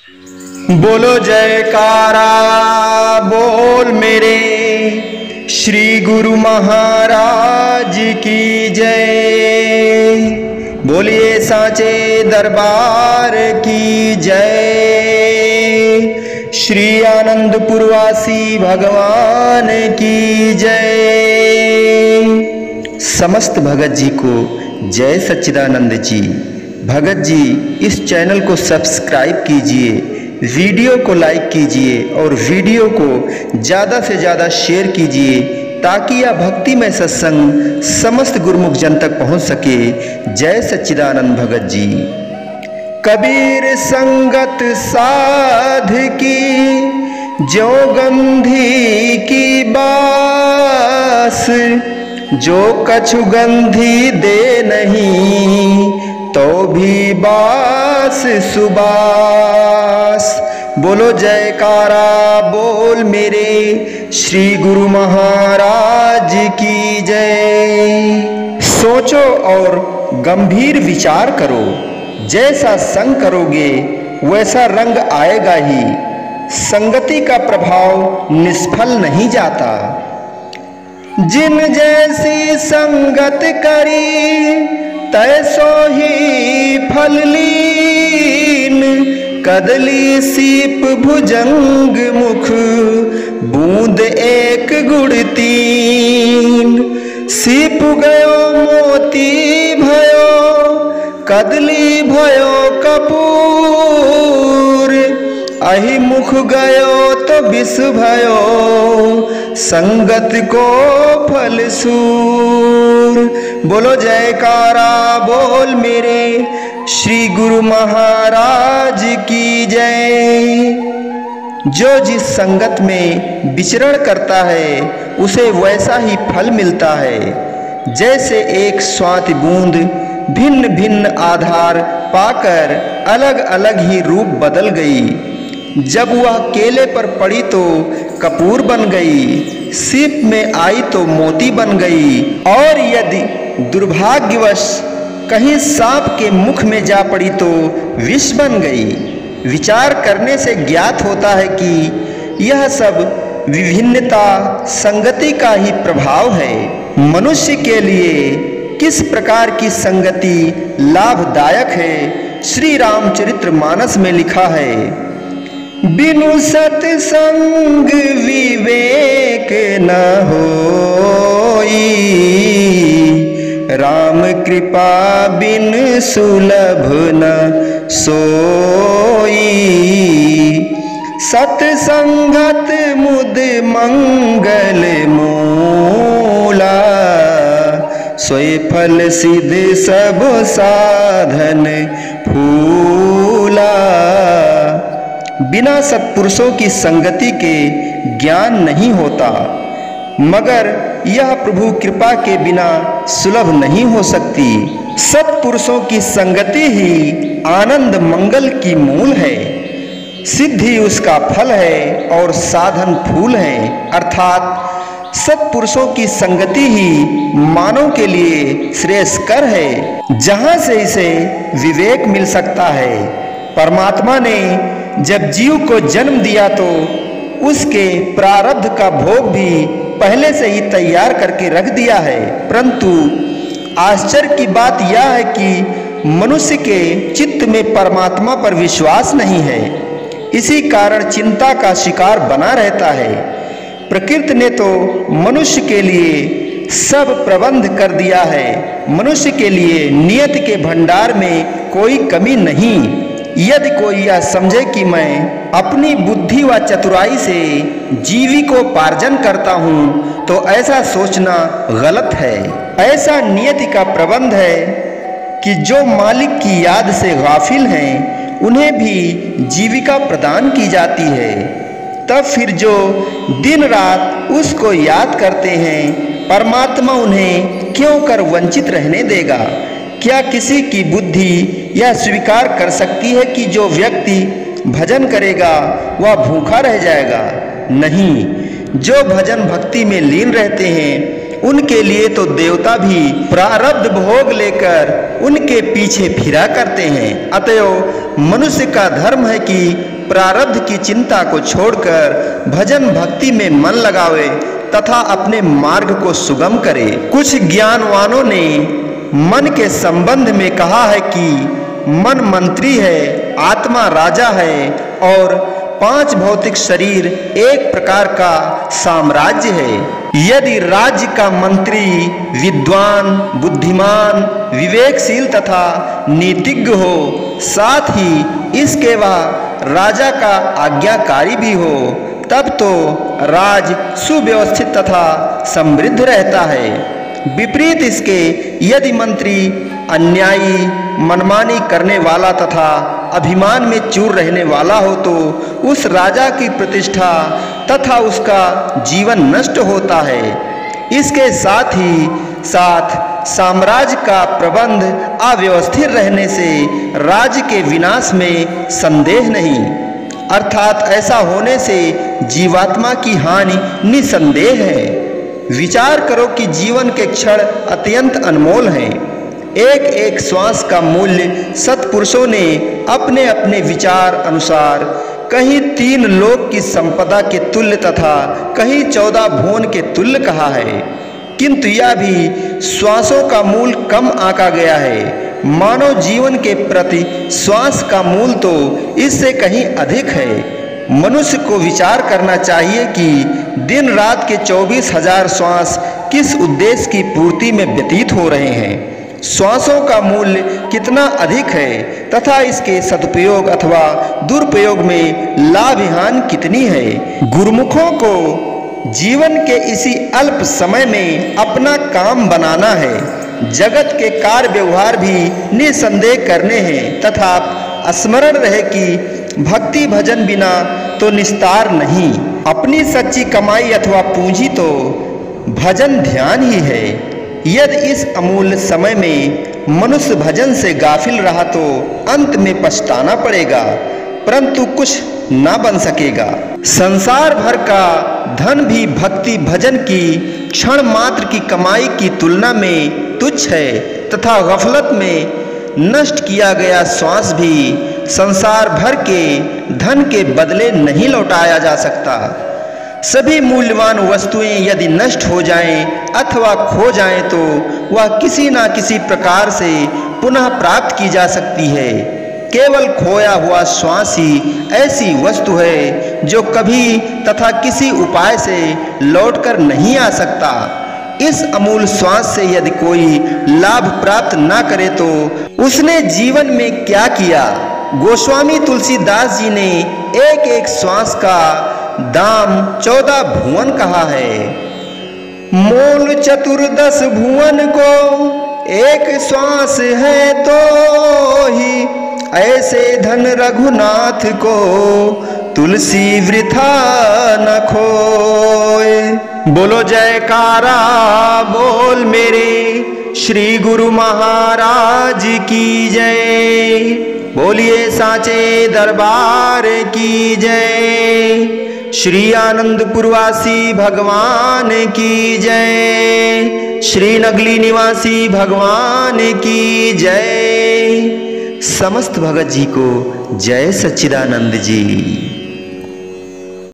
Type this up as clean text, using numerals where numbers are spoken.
बोलो जयकारा बोल मेरे श्री गुरु महाराज की जय। बोलिए साचे दरबार की जय। श्री आनंदपुरवासी भगवान की जय। समस्त भगत जी को जय सच्चिदानंद जी। भगत जी इस चैनल को सब्सक्राइब कीजिए, वीडियो को लाइक कीजिए और वीडियो को ज़्यादा से ज़्यादा शेयर कीजिए ताकि यह भक्तिमय सत्संग समस्त गुरुमुख जन तक पहुंच सके। जय सच्चिदानंद भगत जी। कबीर संगत साध की जो गंधी की बास, जो कछु गंधी दे नहीं तो भी बास सुबास। बोलो जयकारा बोल मेरे श्री गुरु महाराज की जय। सोचो और गंभीर विचार करो, जैसा संग करोगे वैसा रंग आएगा ही। संगति का प्रभाव निष्फल नहीं जाता। जिन जैसी संगत करी तैसो ही फल लीन। कदली सीप भुजंग मुख बूंद एक गुड़ तीन। सीप गयो मोती भयो कदली भयो कपूर। अहि मुख गयो तो विष भयो संगत को फल सूर। बोलो जयकारा बोल मेरे श्री गुरु महाराज की जय। जो जिस संगत में विचरण करता है उसे वैसा ही फल मिलता है। जैसे एक स्वाति बूंद भिन्न भिन्न आधार पाकर अलग अलग ही रूप बदल गई। जब वह केले पर पड़ी तो कपूर बन गई, सीप में आई तो मोती बन गई, और यदि दुर्भाग्यवश कहीं सांप के मुख में जा पड़ी तो विष बन गई। विचार करने से ज्ञात होता है कि यह सब विभिन्नता संगति का ही प्रभाव है। मनुष्य के लिए किस प्रकार की संगति लाभदायक है, श्री रामचरितमानस में लिखा है। बिनु सत्संग विवेक न होई, राम कृपा बिन सुलभ न सोई। सत्संगत मुद मंगल मूला, सोई फल सिद्ध सब साधन फूला। बिना सत्पुरुषों की संगति के ज्ञान नहीं होता, मगर यह प्रभु कृपा के बिना सुलभ नहीं हो सकती। सत्पुरुषों की संगति ही आनंद मंगल की मूल है, सिद्धि उसका फल है और साधन फूल है। अर्थात सत्पुरुषों की संगति ही मानव के लिए श्रेयस्कर है, जहां से इसे विवेक मिल सकता है। परमात्मा ने जब जीव को जन्म दिया तो उसके प्रारब्ध का भोग भी पहले से ही तैयार करके रख दिया है, परंतु आश्चर्य की बात यह है कि मनुष्य के चित्त में परमात्मा पर विश्वास नहीं है। इसी कारण चिंता का शिकार बना रहता है। प्रकृति ने तो मनुष्य के लिए सब प्रबंध कर दिया है। मनुष्य के लिए नियति के भंडार में कोई कमी नहीं। यदि कोई यह समझे कि मैं अपनी बुद्धि व चतुराई से जीविकोपार्जन करता हूँ तो ऐसा सोचना गलत है। ऐसा नियति का प्रबंध है कि जो मालिक की याद से गाफिल हैं उन्हें भी जीविका प्रदान की जाती है। तब फिर जो दिन रात उसको याद करते हैं, परमात्मा उन्हें क्यों कर वंचित रहने देगा। क्या किसी की बुद्धि यह स्वीकार कर सकती है कि जो व्यक्ति भजन करेगा वह भूखा रह जाएगा? नहीं, जो भजन भक्ति में लीन रहते हैं उनके लिए तो देवता भी प्रारब्ध भोग लेकर उनके पीछे फिरा करते हैं। अतएव मनुष्य का धर्म है कि प्रारब्ध की चिंता को छोड़कर भजन भक्ति में मन लगावे तथा अपने मार्ग को सुगम करे। कुछ ज्ञानवानों ने मन के संबंध में कहा है कि मन मंत्री है, आत्मा राजा है और 5 भौतिक शरीर एक प्रकार का साम्राज्य है। यदि राज्य का मंत्री विद्वान, बुद्धिमान, विवेकशील तथा नीतिज्ञ हो, साथ ही इसके वह राजा का आज्ञाकारी भी हो, तब तो राज सुव्यवस्थित तथा समृद्ध रहता है। विपरीत इसके यदि मंत्री अन्यायी, मनमानी करने वाला तथा अभिमान में चूर रहने वाला हो तो उस राजा की प्रतिष्ठा तथा उसका जीवन नष्ट होता है। इसके साथ ही साथ साम्राज्य का प्रबंध अव्यवस्थित रहने से राज्य के विनाश में संदेह नहीं, अर्थात ऐसा होने से जीवात्मा की हानि निसंदेह है। विचार करो कि जीवन के क्षण अत्यंत अनमोल हैं। एक एक श्वास का मूल्य सत्पुरुषों ने अपने अपने विचार अनुसार कहीं 3 लोक की संपदा के तुल्य तथा कहीं 14 भुवन के तुल्य कहा है, किंतु यह भी श्वासों का मूल कम आंका गया है। मानव जीवन के प्रति श्वास का मूल तो इससे कहीं अधिक है। मनुष्य को विचार करना चाहिए कि दिन रात के 24,000 श्वास किस उद्देश्य की पूर्ति में व्यतीत हो रहे हैं। श्वासों का मूल्य कितना अधिक है तथा इसके सदुपयोग अथवा दुरुपयोग में लाभ हानि कितनी है। गुरुमुखों को जीवन के इसी अल्प समय में अपना काम बनाना है। जगत के कार्य व्यवहार भी निसंदेह करने हैं तथा स्मरण रहे कि भक्ति भजन बिना तो निस्तार नहीं। अपनी सच्ची कमाई अथवा पूंजी तो भजन ध्यान ही है। यदि इस अमूल्य समय में मनुष्य भजन से गाफिल रहा तो अंत में पछताना पड़ेगा, परंतु कुछ ना बन सकेगा। संसार भर का धन भी भक्ति भजन की क्षण मात्र की कमाई की तुलना में तुच्छ है तथा गफलत में नष्ट किया गया श्वास भी संसार भर के धन के बदले नहीं लौटाया जा सकता। सभी मूल्यवान वस्तुएं यदि नष्ट हो जाएं अथवा खो जाएं तो वह किसी न किसी प्रकार से पुनः प्राप्त की जा सकती है। केवल खोया हुआ श्वास ही ऐसी वस्तु है जो कभी तथा किसी उपाय से लौटकर नहीं आ सकता। इस अमूल श्वास से यदि कोई लाभ प्राप्त ना करे तो उसने जीवन में क्या किया। गोस्वामी तुलसीदास जी ने एक एक श्वास का दाम 14 भुवन कहा है। मोल 14 भुवन को एक श्वास है तो ही, ऐसे धन रघुनाथ को तुलसी वृथा न खोए। बोलो जयकारा बोल मेरे श्री गुरु महाराज की जय। बोलिए साचे दरबार की जय। श्री आनंदपुरवासी भगवान की जय। श्री नगली निवासी भगवान की जय। समस्त भगत जी को जय सच्चिदानंद जी।